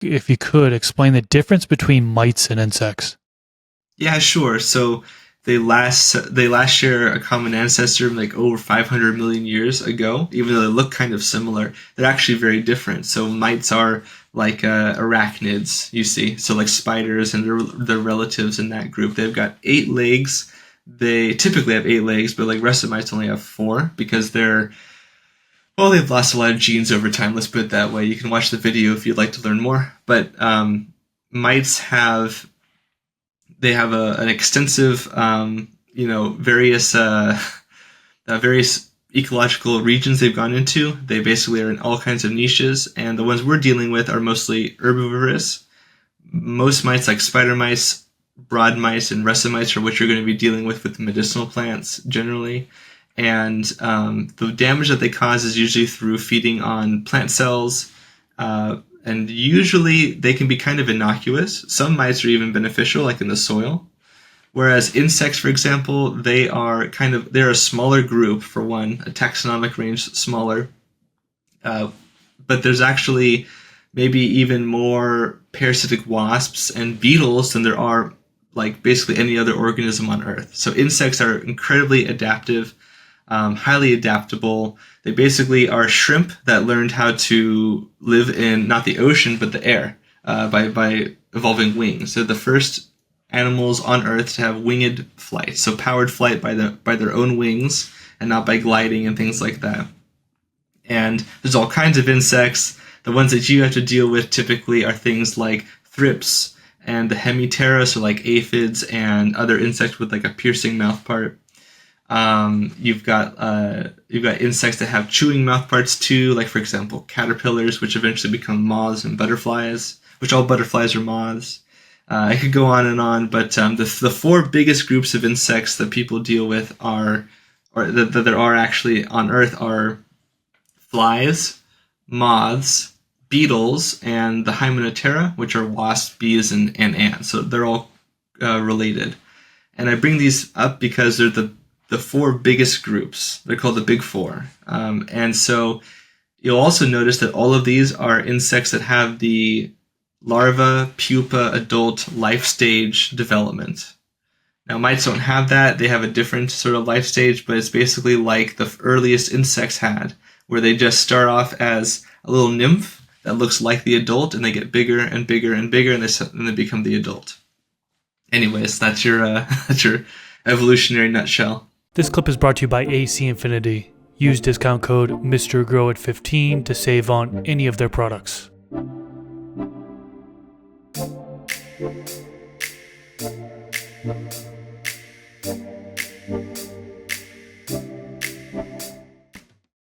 if you could, explain the difference between mites and insects. Yeah, sure. So they last share a common ancestor like over 500 million years ago. Even though they look kind of similar, they're actually very different. So mites are like arachnids, you see. So like spiders and their relatives in that group. They've got 8 legs. They typically have 8 legs, but like rest of mites only have four because they've lost a lot of genes over time. Let's put it that way. You can watch the video if you'd like to learn more. But mites have an extensive, various ecological regions they've gone into. They basically are in all kinds of niches, and the ones we're dealing with are mostly herbivorous. Most mites, like spider mice, broad mice, and russet mites, are what you're going to be dealing with medicinal plants generally. And the damage that they cause is usually through feeding on plant cells, and usually they can be kind of innocuous. Some mites are even beneficial, like in the soil. Whereas insects, for example, they're a smaller group for one, a taxonomic range smaller, uh, but there's actually maybe even more parasitic wasps and beetles than there are like basically any other organism on Earth. So insects are incredibly adaptive, highly adaptable. They basically are shrimp that learned how to live in not the ocean but the air by evolving wings. So the first animals on Earth to have winged flight, so powered flight by their own wings and not by gliding and things like that. And there's all kinds of insects. The ones that you have to deal with typically are things like thrips and the hemiptera, so like aphids and other insects with like a piercing mouth part. You've got insects that have chewing mouth parts too, like for example caterpillars, which eventually become moths, and butterflies, which all butterflies are moths. I could go on and on, but the four biggest groups of insects that people deal with or that there are actually on Earth, are flies, moths, beetles, and the Hymenoptera, which are wasps, bees, and ants. So they're all related. And I bring these up because they're the four biggest groups. They're called the Big Four. And so you'll also notice that all of these are insects that have the larva, pupa, adult life stage development. Now, mites don't have that. They have a different sort of life stage, but it's basically like the earliest insects had, where they just start off as a little nymph that looks like the adult, and they get bigger and bigger and bigger, and they become the adult. Anyways, that's your that's your evolutionary nutshell. This clip is brought to you by AC Infinity. Use discount code Mr. Grow at 15 to save on any of their products.